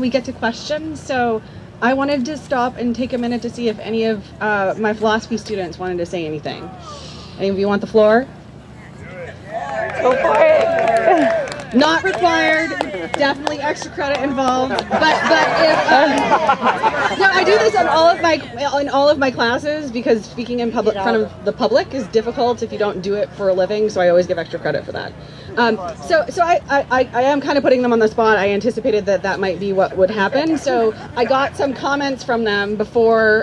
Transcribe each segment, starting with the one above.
We get to questions, so I wanted to stop and take a minute to see if any of my philosophy students wanted to say anything. Any of you want the floor? Go for it. Not required. Definitely extra credit involved. But if no, I do this on all of my classes because speaking in front of the public is difficult if you don't do it for a living. So I always give extra credit for that. So I am kind of putting them on the spot. I anticipated that might be what would happen. So I got some comments from them before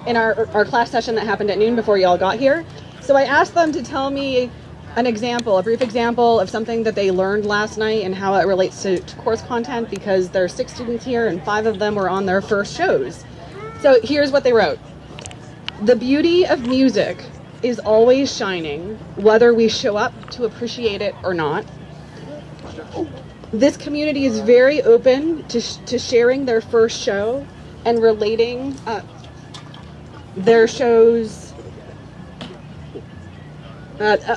in our class session that happened at noon before you all got here. So I asked them to tell me a brief example of something that they learned last night and how it relates to course content, because there are 6 students here and 5 of them were on their first shows. So here's what they wrote. The beauty of music is always shining, whether we show up to appreciate it or not. This community is very open to sharing their first show and relating their shows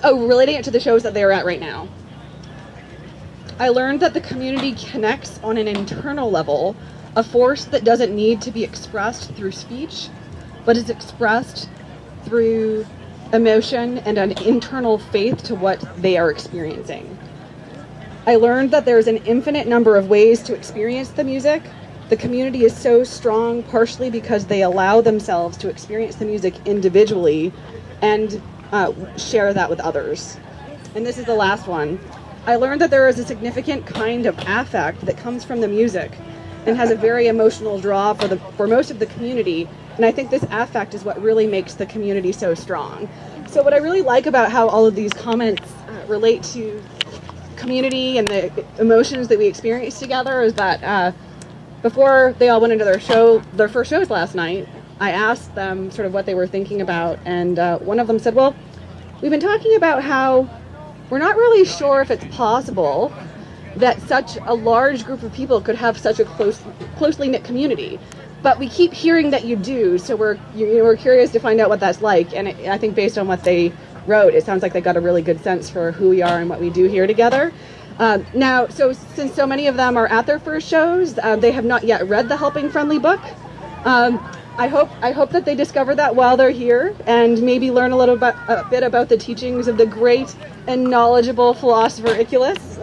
relating it to the shows that they are at right now. I learned that the community connects on an internal level, a force that doesn't need to be expressed through speech, but is expressed through emotion and an internal faith to what they are experiencing. I learned that there's an infinite number of ways to experience the music. The community is so strong partially because they allow themselves to experience the music individually and share that with others. And this is the last one. I learned that there is a significant kind of affect that comes from the music and has a very emotional draw for most of the community. And I think this affect is what really makes the community so strong. So what I really like about how all of these comments relate to community and the emotions that we experience together is that before they all went into their first shows last night, I asked them sort of what they were thinking about, and one of them said, well, we've been talking about how we're not really sure if it's possible that such a large group of people could have such a closely knit community, but we keep hearing that you do, so we're curious to find out what that's like. And I think based on what they wrote, it sounds like they got a really good sense for who we are and what we do here together. Now, so since so many of them are at their first shows, they have not yet read the Helping Friendly book. I hope that they discover that while they're here and maybe learn a bit about the teachings of the great and knowledgeable philosopher Iculus.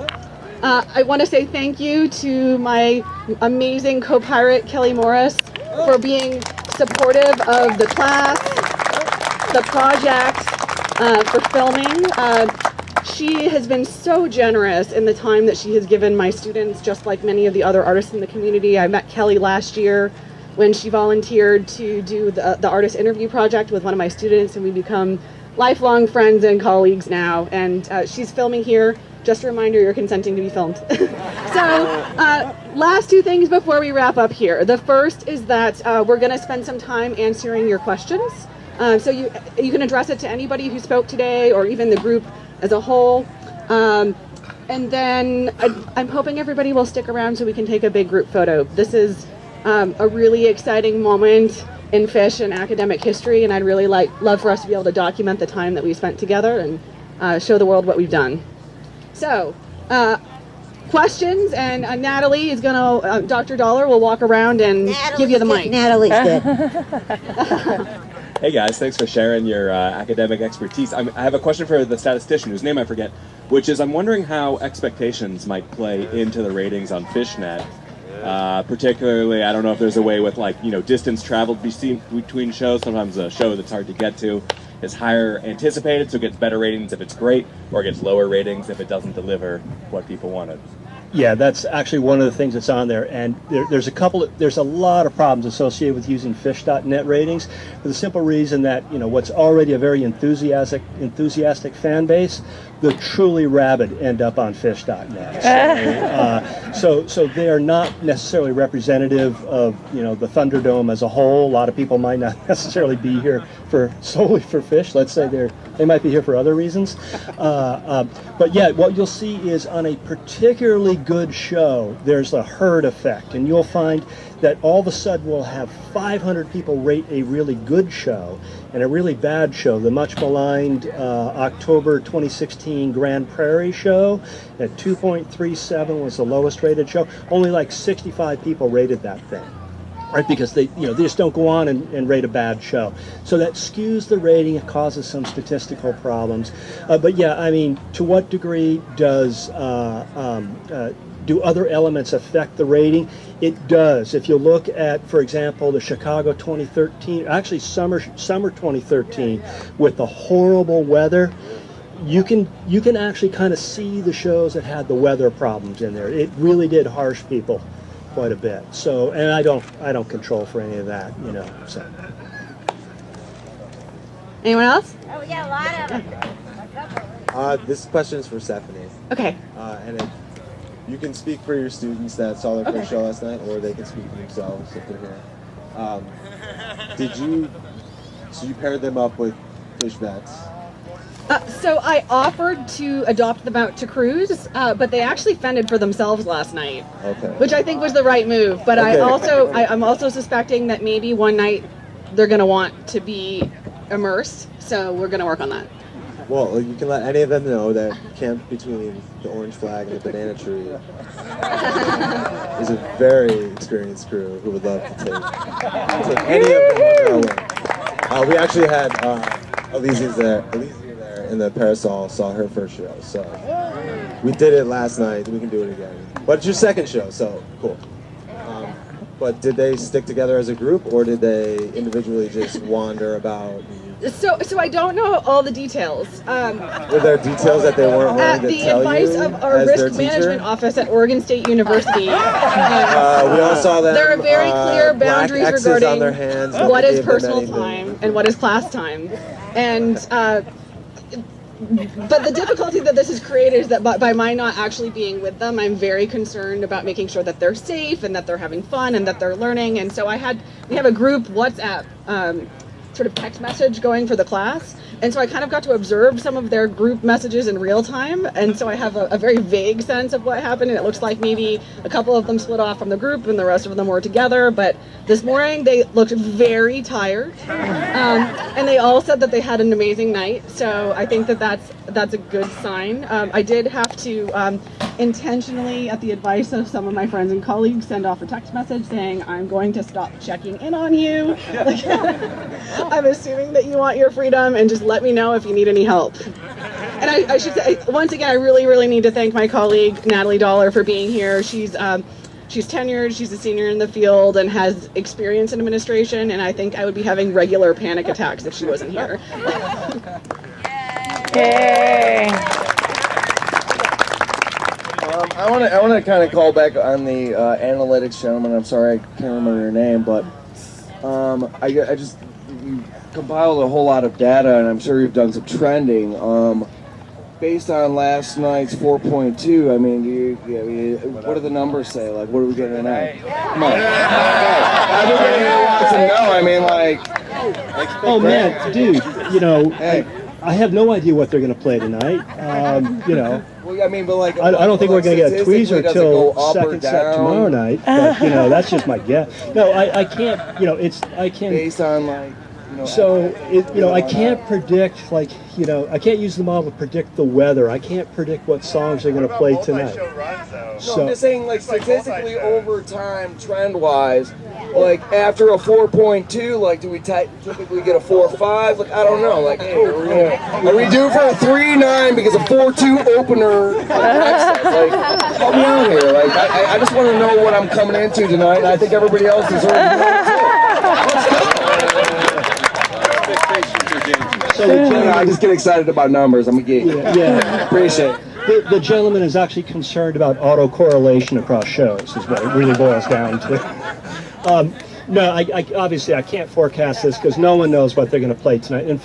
I want to say thank you to my amazing co-pirate Kelly Morris for being supportive of the class, the project, for filming. She has been so generous in the time that she has given my students, just like many of the other artists in the community. I met Kelly last year when she volunteered to do the artist interview project with one of my students, and we become lifelong friends and colleagues now. And she's filming here. Just a reminder, you're consenting to be filmed. So, last 2 things before we wrap up here. The first is that we're going to spend some time answering your questions. So you can address it to anybody who spoke today, or even the group as a whole. And then I'm hoping everybody will stick around so we can take a big group photo. This is a really exciting moment in Phish and academic history, and I'd really love for us to be able to document the time that we spent together and show the world what we've done. So, questions, and Natalie is gonna, Dr. Dollar will walk around and give you the mic. Natalie's good. Hey guys, thanks for sharing your academic expertise. I have a question for the statistician, whose name I forget, which is I'm wondering how expectations might play into the ratings on FishNet. Particularly, I don't know if there's a way with distance traveled between shows. Sometimes a show that's hard to get to is higher anticipated, so it gets better ratings if it's great, or it gets lower ratings if it doesn't deliver what people wanted. Yeah, that's actually one of the things that's on there, and there's a lot of problems associated with using Phish.net ratings, for the simple reason that what's already a very enthusiastic fan base, the truly rabid end up on Phish.net. So they are not necessarily representative of the Thunderdome as a whole. A lot of people might not necessarily be here solely for Phish. Let's say they might be here for other reasons. But yeah, what you'll see is on a particularly good show, there's a herd effect, and you'll find that all of a sudden we'll have 500 people rate a really good show and a really bad show. The much maligned October 2016 Grand Prairie show at 2.37 was the lowest rated show. Only like 65 people rated that thing. Right, because they just don't go on and rate a bad show, so that skews the rating. It causes some statistical problems. But yeah, I mean, to what degree do other elements affect the rating? It does. If you look at, for example, the Chicago 2013, actually summer 2013, with the horrible weather, you can actually kind of see the shows that had the weather problems in there. It really did harsh people quite a bit. So, and I don't control for any of that, So. Anyone else? Oh, yeah, a lot of them. This question is for Stephanie. Okay. You can speak for your students that saw their first show last night, or they can speak for themselves if they're here. So you paired them up with Phish vets? So I offered to adopt them out to cruise, but they actually fended for themselves last night, which I think was the right move. But Okay. I'm also suspecting that maybe one night they're going to want to be immersed, so we're going to work on that. Well, you can let any of them know that camp between the orange flag and the banana tree is a very experienced crew who would love to take any of them on their way. We actually had Elysia there in the Parasol, saw her first show, so we did it last night. We can do it again. But it's your second show, so cool. But did they stick together as a group, or did they individually just wander about? So I don't know all the details. Were there details that they weren't willing At to the tell advice you of our as their risk management teacher? office at Oregon State University, We all saw them. there are very clear black boundaries X's regarding on their hands when what they is gave them personal anything. time and what is class time. And but the difficulty that this has created is that by my not actually being with them, I'm very concerned about making sure that they're safe and that they're having fun and that they're learning. And so we have a group WhatsApp sort of text message going for the class. And so I kind of got to observe some of their group messages in real time. And so I have a very vague sense of what happened. And it looks like maybe a couple of them split off from the group and the rest of them were together. But this morning they looked very tired. And they all said that they had an amazing night. So I think that that's a good sign. I did have to intentionally, at the advice of some of my friends and colleagues, send off a text message saying, I'm going to stop checking in on you. I'm assuming that you want your freedom and just let me know if you need any help. And I should say, once again, I really, really need to thank my colleague, Natalie Dollar, for being here. She's tenured, she's a senior in the field and has experience in administration, and I think I would be having regular panic attacks if she wasn't here. Yay! I want to kind of call back on the analytics gentleman. I'm sorry, I can't remember your name, but I just you compiled a whole lot of data, and I'm sure you've done some trending. Based on last night's 4.2, I mean, what do the numbers say? Like, what are we getting tonight? Come on. Everybody wants to know. I mean, like Oh man, dude, Hey. I have no idea what they're going to play tonight. Well, I mean, but like, I don't think we're going to get a statistically, tweezer does it go till up or second set down? tomorrow night. But that's just my guess. No, I can't. I can. Based on like, So I can't predict I can't use the model to predict the weather. I can't predict what songs they're going to play tonight. No, I'm just saying, like, statistically over time, trend-wise, like, after a 4.2, like, do we typically get a 4.5? Like, I don't know. Like, hey, are we due for a 3.9 because a 4.2 opener? Like, help me out here. Like, I just want to know what I'm coming into tonight, and I think everybody else deserves to know, too. I just get excited about numbers. I'm a geek. Yeah. Appreciate it. The gentleman is actually concerned about autocorrelation across shows, is what it really boils down to. No, I obviously I can't forecast this because no one knows what they're going to play tonight. And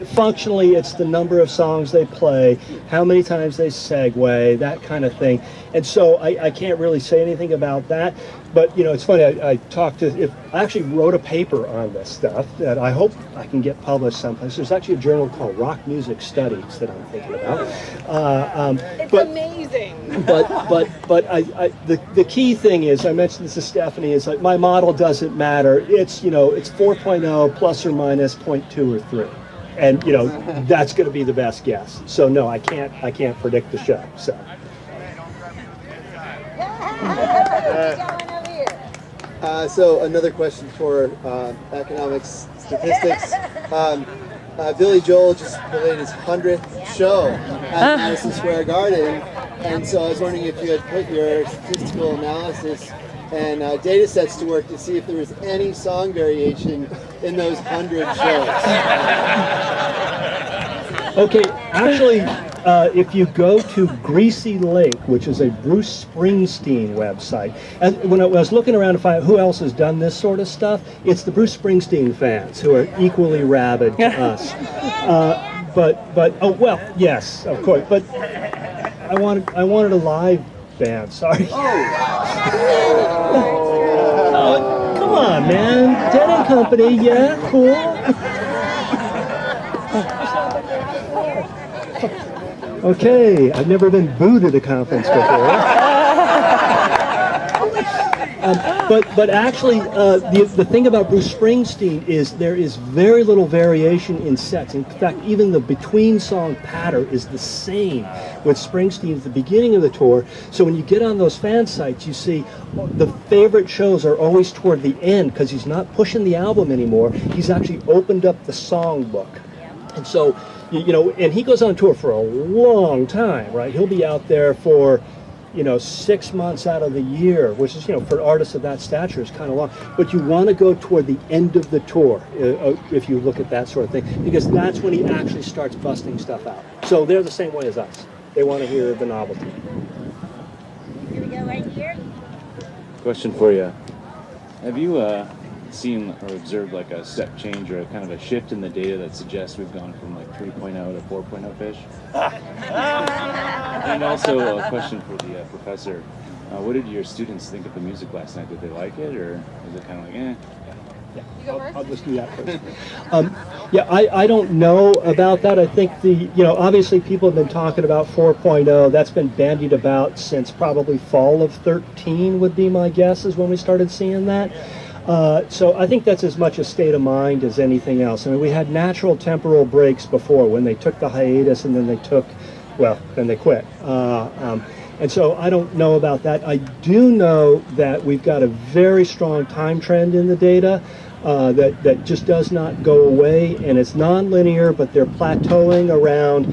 functionally, it's the number of songs they play, how many times they segue, that kind of thing. And so I can't really say anything about that. But you know, it's funny. I actually wrote a paper on this stuff that I hope I can get published someplace. There's actually a journal called Rock Music Studies that I'm thinking about. It's amazing. But the key thing is, I mentioned this to Stephanie, is like my model doesn't matter. It's, you know, it's 4.0 plus or minus 0.2 or 3. And you know, that's going to be the best guess. So no, I can't predict the show. So. So another question for economics statistics. Billy Joel just played his 100th show at Madison Square Garden, and so I was wondering if you had put your statistical analysis and data sets to work to see if there was any song variation in those 100 shows. Okay, actually, if you go to Greasy Lake, which is a Bruce Springsteen website, and when I was looking around to find out who else has done this sort of stuff, it's the Bruce Springsteen fans who are equally rabid to us. But oh well, yes, of course. But I wanted a live band. Sorry. Oh, come on, man. Dead and Company, yeah, cool. Okay, I've never been booed at a conference before. But actually, the thing about Bruce Springsteen is there is very little variation in sets. In fact, even the between song pattern is the same with Springsteen at the beginning of the tour. So when you get on those fan sites, you see the favorite shows are always toward the end because he's not pushing the album anymore. He's actually opened up the songbook. And so, you know, and he goes on tour for a long time, right? He'll be out there for, you know, 6 months out of the year, which is, you know, for artists of that stature is kind of long. But you want to go toward the end of the tour, if you look at that sort of thing, because that's when he actually starts busting stuff out. So they're the same way as us. They want to hear the novelty. Here we go, right here. Question for you. Have you seen or observed like a step change or a kind of a shift in the data that suggests we've gone from like 3.0 to 4.0 Phish? And also a question for the professor. What did your students think of the music last night? Did they like it, or was it kind of like, eh? Yeah, I'll just do that first. Yeah, I don't know about that. I think obviously people have been talking about 4.0. That's been bandied about since probably fall of 13 would be my guess is when we started seeing that. So I think that's as much a state of mind as anything else. I mean, we had natural temporal breaks before when they took the hiatus and then they quit. And so I don't know about that. I do know that we've got a very strong time trend in the data that just does not go away, and it's non-linear, but they're plateauing around,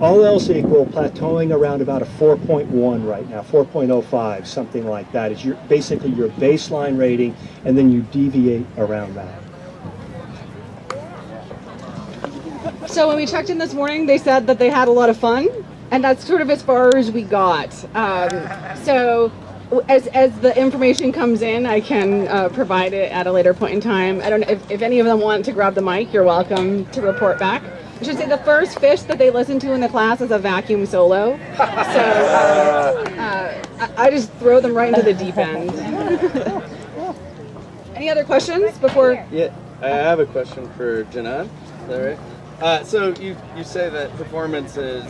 all else equal, plateauing around about a 4.1 right now, 4.05, something like that is basically your baseline rating, and then you deviate around that. So when we checked in this morning, they said that they had a lot of fun, and that's sort of as far as we got. So as the information comes in, I can provide it at a later point in time. I don't know if any of them want to grab the mic, you're welcome to report back. I should say the first Phish that they listened to in the class is a vacuum solo. So I just throw them right into the deep end. Any other questions before? Yeah, I have a question for Janan. Is that right? So you say that performance is,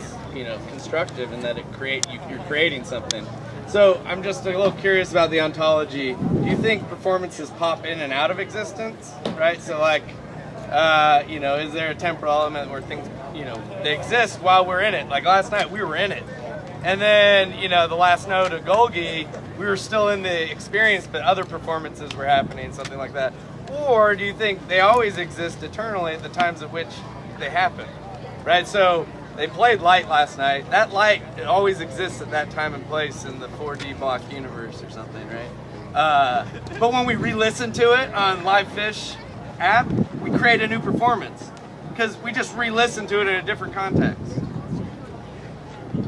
constructive and that you're creating something. So I'm just a little curious about the ontology. Do you think performances pop in and out of existence, right? So like, is there a temporal element where things, they exist while we're in it? Like last night, we were in it. And then, the last note of Golgi, we were still in the experience, but other performances were happening, something like that. Or do you think they always exist eternally at the times at which they happen, right? So they played Light last night. That light, it always exists at that time and place in the 4D block universe or something, right? But when we re-listen to it on Live Phish app, we create a new performance because we just re-listen to it in a different context.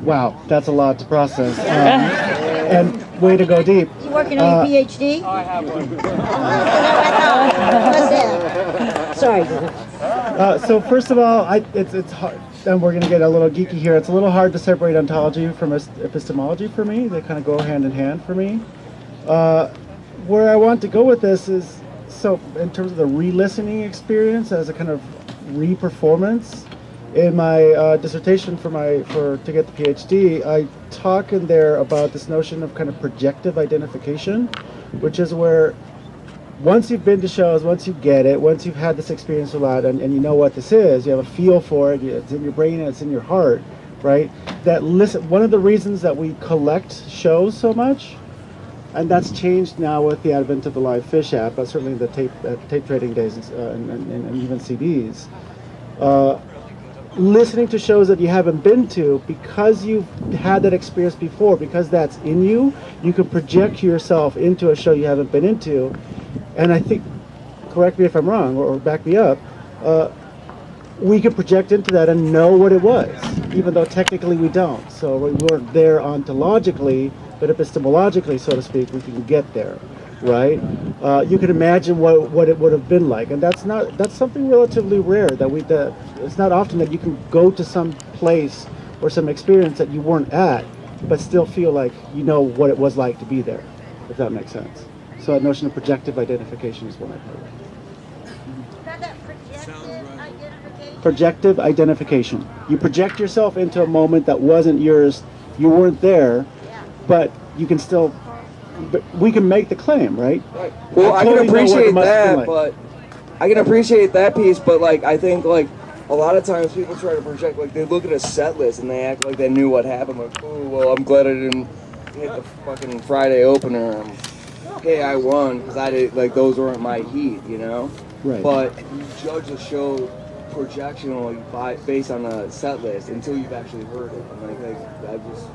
Wow, that's a lot to process. And way to go deep. You working on your PhD? I have one. What's that? Sorry. So first of all, it's hard, and we're going to get a little geeky here. It's a little hard to separate ontology from epistemology for me. They kind of go hand in hand for me. where I want to go with this is, so in terms of the re-listening experience as a kind of re-performance, in my dissertation to get the PhD, I talk in there about this notion of kind of projective identification, which is where once you've been to shows, once you get it, once you've had this experience a lot, and you know what this is, you have a feel for it, it's in your brain and it's in your heart, right? One of the reasons that we collect shows so much, and that's changed now with the advent of the live Phish app, but certainly the tape trading days and even CDs. Listening to shows that you haven't been to, because you've had that experience before, because that's in you, you can project yourself into a show you haven't been into. And I think, correct me if I'm wrong, or back me up, we can project into that and know what it was, even though technically we don't. So we weren't there ontologically, but epistemologically, so to speak, we can get there, right? You can imagine what it would have been like, and that's something relatively rare. It's not often that you can go to some place or some experience that you weren't at, but still feel like you know what it was like to be there, if that makes sense. So that notion of projective identification is one I've heard. Projective identification. You project yourself into a moment that wasn't yours. You weren't there, but you can still. But we can make the claim, right? Right. Well, I can appreciate that, but I can appreciate that piece. But like, I think like a lot of times people try to project, like they look at a set list and they act like they knew what happened. Like, oh well, I'm glad I didn't hit the fucking Friday opener. Hey, I won because I did, like, those weren't my heat, you know? Right. But you judge a show projectionally based on a set list until you've actually heard it. And I just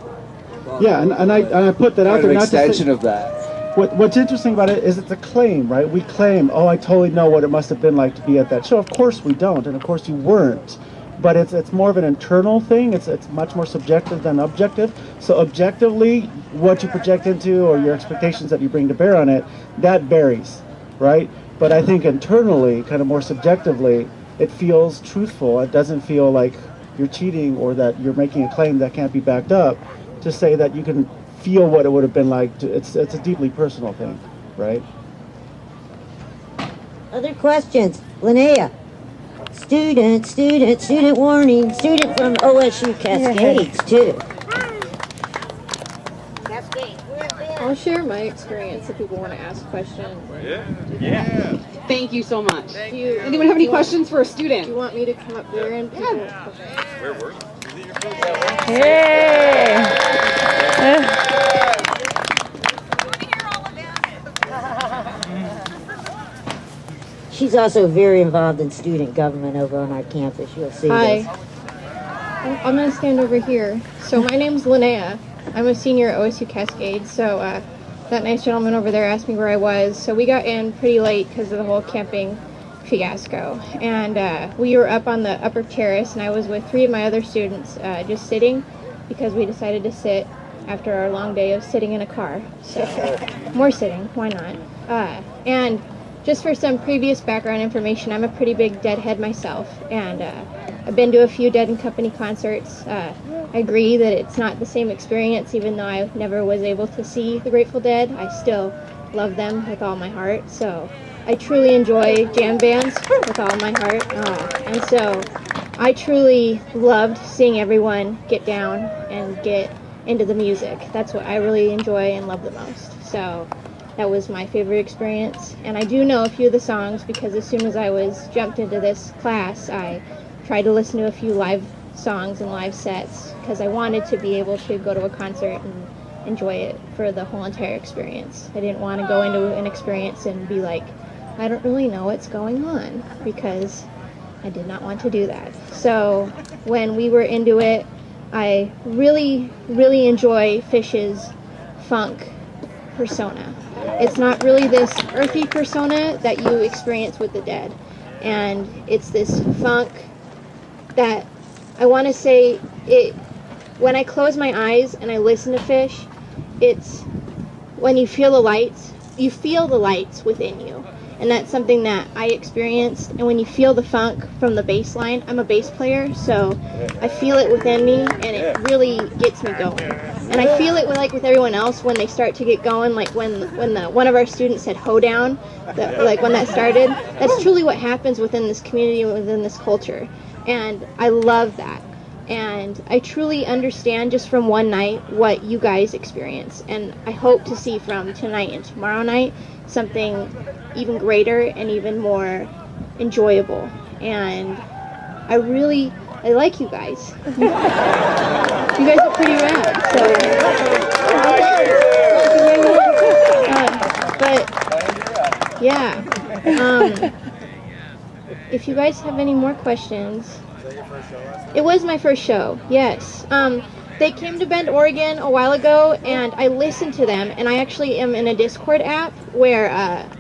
thought and I put that out there. An not extension to say, of that. What's interesting about it is it's a claim, right? We claim, oh, I totally know what it must have been like to be at that show. Of course we don't, and of course you weren't. But it's more of an internal thing. It's much more subjective than objective. So objectively, what you project into or your expectations that you bring to bear on it, that varies, right? But I think internally, kind of more subjectively, it feels truthful. It doesn't feel like you're cheating or that you're making a claim that can't be backed up. To say that you can feel what it would have been like, it's a deeply personal thing, right? Other questions? Lynnea. Student warning. Student from OSU Cascades, too. Cascades. I'll share my experience if people want to ask questions. Yeah. Thank you so much. Do you, Anyone have any questions for a student? Do you want me to come up there and people? Where were you? She's also very involved in student government over on our campus. You'll see this. Hi. I'm going to stand over here. So my name's Lynnea. I'm a senior at OSU Cascades. So that nice gentleman over there asked me where I was. So we got in pretty late because of the whole camping fiasco. And we were up on the upper terrace, and I was with 3 of my other students just sitting because we decided to sit after our long day of sitting in a car. So more sitting, why not? And just for some previous background information, I'm a pretty big Deadhead myself, and I've been to a few Dead & Company concerts. I agree that it's not the same experience, even though I never was able to see the Grateful Dead. I still love them with all my heart, so I truly enjoy jam bands with all my heart, and so I truly loved seeing everyone get down and get into the music. That's what I really enjoy and love the most. So that was my favorite experience, and I do know a few of the songs because as soon as I was jumped into this class, I tried to listen to a few live songs and live sets because I wanted to be able to go to a concert and enjoy it for the whole entire experience. I didn't want to go into an experience and be like, I don't really know what's going on, because I did not want to do that. So when we were into it, I really, really enjoy Phish's funk persona. It's not really this earthy persona that you experience with the Dead. And it's this funk that I want to say, when I close my eyes and I listen to Phish, it's when you feel the lights within you. And that's something that I experienced. And when you feel the funk from the bass line, I'm a bass player, so I feel it within me, and it really gets me going. And I feel it with everyone else when they start to get going, like when one of our students said hoedown, like when that started. That's truly what happens within this community, within this culture. And I love that. And I truly understand just from one night what you guys experience. And I hope to see from tonight and tomorrow night something even greater and even more enjoyable. And I like you guys. You guys are pretty rad. But yeah, if you guys have any more questions. It was my first show, yes. They came to Bend, Oregon a while ago, and I listened to them, and I actually am in a Discord app where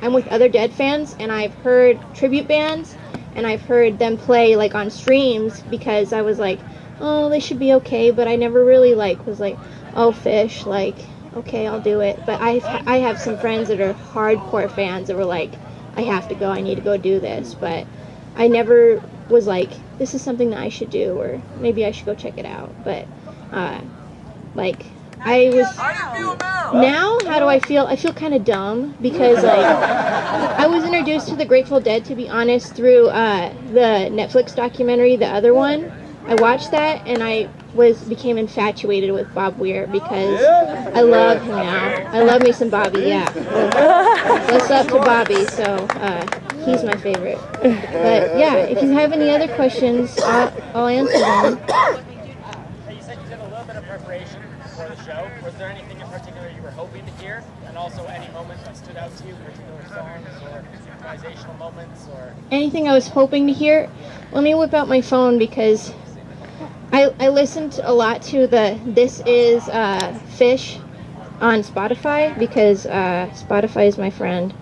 I'm with other Dead fans, and I've heard tribute bands, and I've heard them play like on streams, because I was like, oh, they should be okay, but I never really was like, oh, Phish, like, okay, I'll do it. But I have some friends that are hardcore fans that were like, I have to go, I need to go do this, but I never was like, this is something that I should do, or maybe I should go check it out. But now how do I feel? I feel kind of dumb, because I was introduced to the Grateful Dead, to be honest, through the Netflix documentary, the other one. I watched that, and I became infatuated with Bob Weir, because I love him now. I love me some Bobby, yeah. What's up to Bobby? So he's my favorite. But yeah, if you have any other questions, I'll answer them. You said you did a little bit of preparation for the show. Was there anything in particular you were hoping to hear? And also any moments that stood out to you, particular songs or improvisational moments? Or anything I was hoping to hear? Let me whip out my phone, because I listened a lot to the This Is Phish on Spotify, because Spotify is my friend.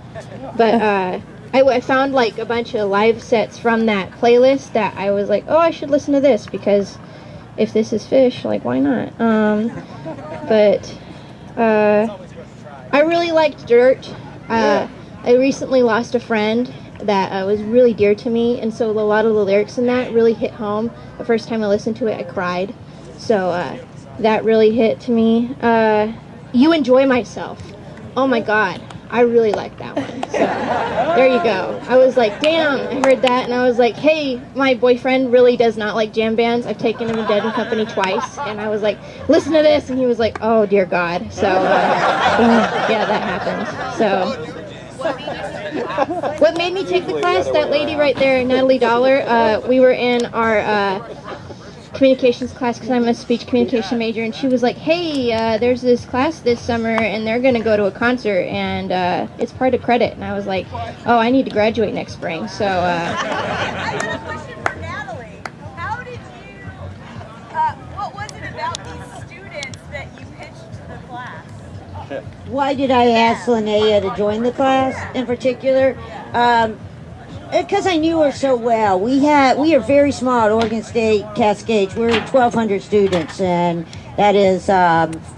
But I found like a bunch of live sets from that playlist that I was like, oh, I should listen to this, because if this is Phish, like, why not? But I really liked Dirt. I recently lost a friend that was really dear to me, and so a lot of the lyrics in that really hit home. The first time I listened to it, I cried. So that really hit to me. You Enjoy Myself. Oh my God. I really like that one. So there you go. I was like, damn, I heard that, and I was like, hey, my boyfriend really does not like jam bands. I've taken him to Dead and Company twice, and I was like, listen to this, and he was like, oh dear God. So yeah, that happened. So what made me take the class? That lady right there, Natalie Dollar. We were in our communications class, because I'm a speech communication major, and she was like, hey, there's this class this summer, and they're going to go to a concert, and it's part of credit. And I was like, oh, I need to graduate next spring. So I have a question for Natalie. How did you, what was it about these students that you pitched to the class? Why did I ask Lynnea to join the class in particular? Because I knew her so well. We are very small at Oregon State Cascades. We're 1,200 students, and that is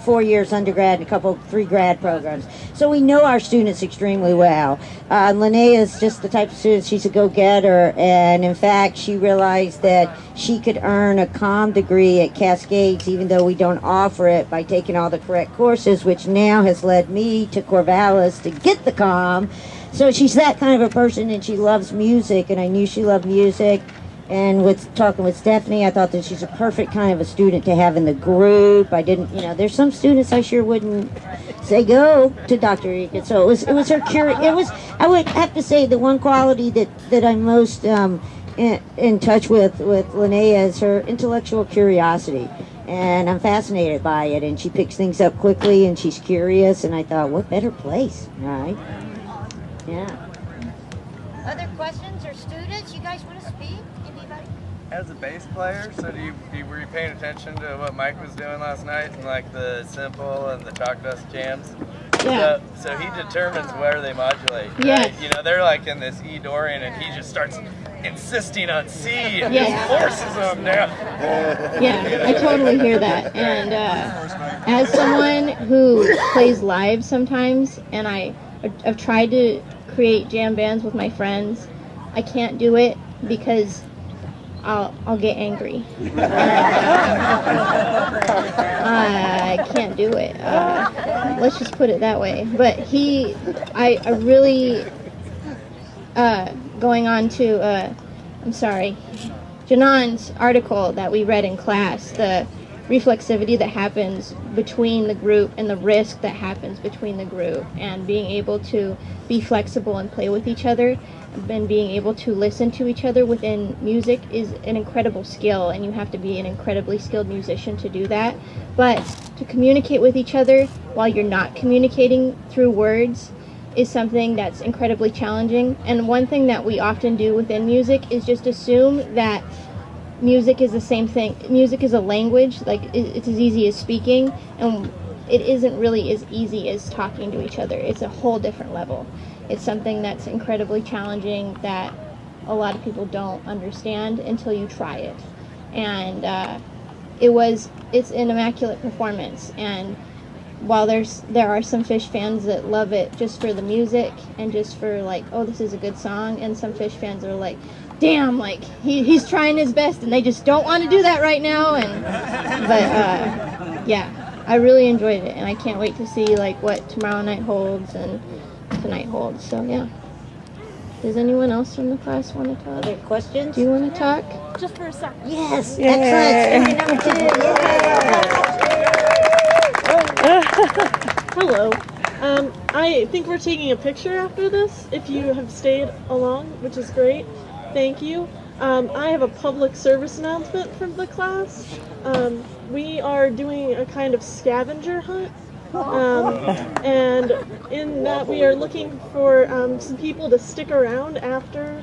4 years undergrad and 3 grad programs. So we know our students extremely well. Lynnea is just the type of student, she's a go-getter, and in fact, she realized that she could earn a comm degree at Cascades, even though we don't offer it, by taking all the correct courses, which now has led me to Corvallis to get the comm. So she's that kind of a person, and she loves music, and I knew she loved music. And with talking with Stephanie, I thought that she's a perfect kind of a student to have in the group. I didn't, there's some students I sure wouldn't say go to Dr. Egan. So it was her curiosity. I would have to say the one quality that I'm most in touch with Lynnea is her intellectual curiosity. And I'm fascinated by it, and she picks things up quickly, and she's curious, and I thought, what better place, right? Yeah. Other questions or students? You guys want to speak? Anybody? As a bass player, so were you paying attention to what Mike was doing last night, and like the simple and the chalk dust jams? Yeah. So he determines where they modulate. Right? Yes. They're like in this E Dorian, and he just starts insisting on C and Yes. just forces them down. Yeah, I totally hear that. And as someone who plays live sometimes, and I've tried to create jam bands with my friends, I can't do it because I'll get angry. I can't do it. Let's just put it that way. But I really, going on to, Janon's article that we read in class, the reflexivity that happens between the group and the risk that happens between the group, and being able to be flexible and play with each other, and being able to listen to each other within music is an incredible skill, and you have to be an incredibly skilled musician to do that. But to communicate with each other while you're not communicating through words is something that's incredibly challenging. And one thing that we often do within music is just assume that music is the same thing. Music is a language, like it's as easy as speaking, and it isn't really as easy as talking to each other. It's a whole different level. It's something that's incredibly challenging that a lot of people don't understand until you try it. And it's an immaculate performance. And while there are some Phish fans that love it just for the music and just for like, oh, this is a good song, and some Phish fans are like, damn, like he's trying his best and they just don't want to do that right now. But yeah, I really enjoyed it, and I can't wait to see like what tomorrow night holds and tonight holds. So yeah. Does anyone else from the class want to talk? Other questions? Do you want to talk? Just for a second. Yes. Yay. Excellent. Story number 2. Hello. I think we're taking a picture after this, if you have stayed along, which is great. Thank you. I have a public service announcement from the class. We are doing a kind of scavenger hunt. And in that we are looking for some people to stick around after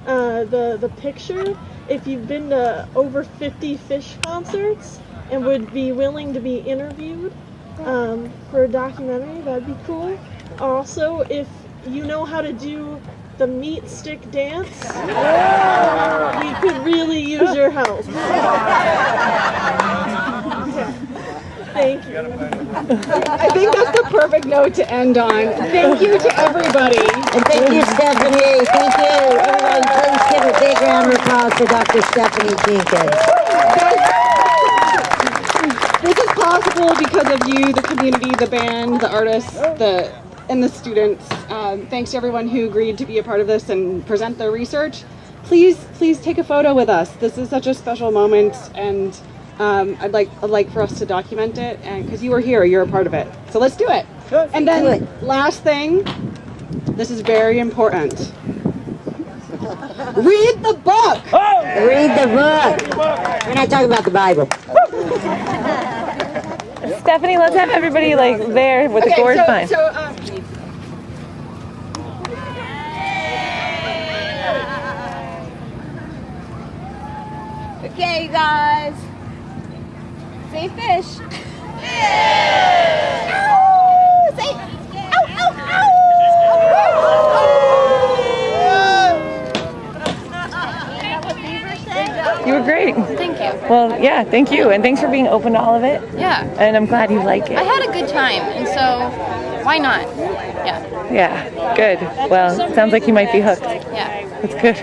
the picture. If you've been to over 50 Phish concerts and would be willing to be interviewed for a documentary, that'd be cool. Also, if you know how to do the meat stick dance, we could really use your help. Thank you. I think that's the perfect note to end on. Thank you to everybody. And thank you, Stephanie. Thank you. Everyone, please give a big round of applause to Dr. Stephanie Jenkins. This is possible because of you, the community, the band, the artists, and the students. Thanks to everyone who agreed to be a part of this and present their research. Please take a photo with us. This is such a special moment, and I'd like for us to document it, and because you were here, you're a part of it. So let's do it. And then last thing, this is very important. Read the book. Oh! Read the book. We're not talking about the Bible. Stephanie, let's have everybody like there with the Gorge sign. Okay, you guys. Say Phish. Ow! Say ow, ow, ow! You were great. Thank you. Well, yeah, thank you. And thanks for being open to all of it. Yeah. And I'm glad you like it. I had a good time, and so why not? Yeah. Yeah, good. Well, it sounds like you might be hooked. Yeah. That's good.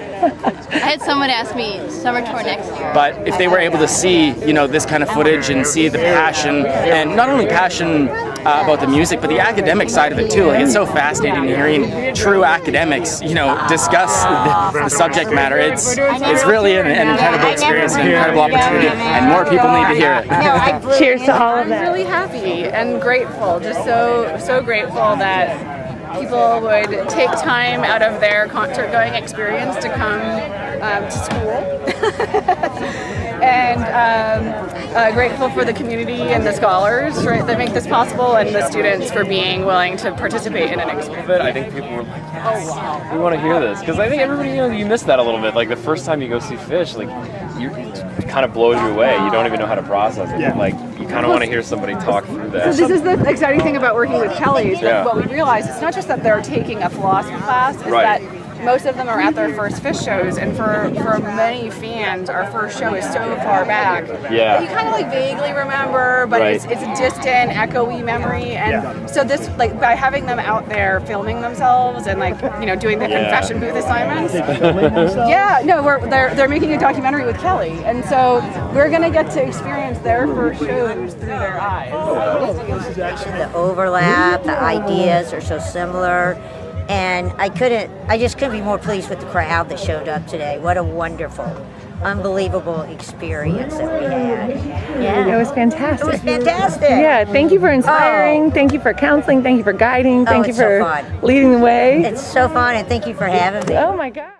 I had someone ask me summer tour next year. But if they were able to see, this kind of footage and see the passion, and not only passion about the music, but the academic side of it too. Like, it's so fascinating hearing true academics, discuss the subject matter. It's really an incredible experience, an incredible opportunity, and more people need to hear it. Cheers to all of that. I'm really happy and grateful, just so grateful that people would take time out of their concert-going experience to come to school. And grateful for the community and the scholars, right, that make this possible, and the students for being willing to participate in an experience. I think people were like, yes, we want to hear this. Because I think everybody, you miss that a little bit. Like the first time you go see Phish, like it kind of blows you away. You don't even know how to process it. Yeah. Like you kind of want to hear somebody talk through that. So this is the exciting thing about working with Kelly is that what we realize, it's not just that they're taking a philosophy class, it's that most of them are at their first Phish shows, and for many fans, our first show is so far back that you kind of like vaguely remember, but it's a distant, echoey memory. And so this, like, by having them out there filming themselves and like doing the confession booth assignments. Yeah, no, they're making a documentary with Kelly, and so we're gonna get to experience their first shows through their eyes. The overlap, the ideas are so similar, and I just couldn't be more pleased with the crowd that showed up today. What a wonderful, unbelievable experience that we had. Yeah, it was fantastic. It was fantastic. Yeah, thank you for inspiring. Thank you for counseling. Thank you for guiding. Thank you for leading the way. It's so fun, and thank you for having me. Oh my God.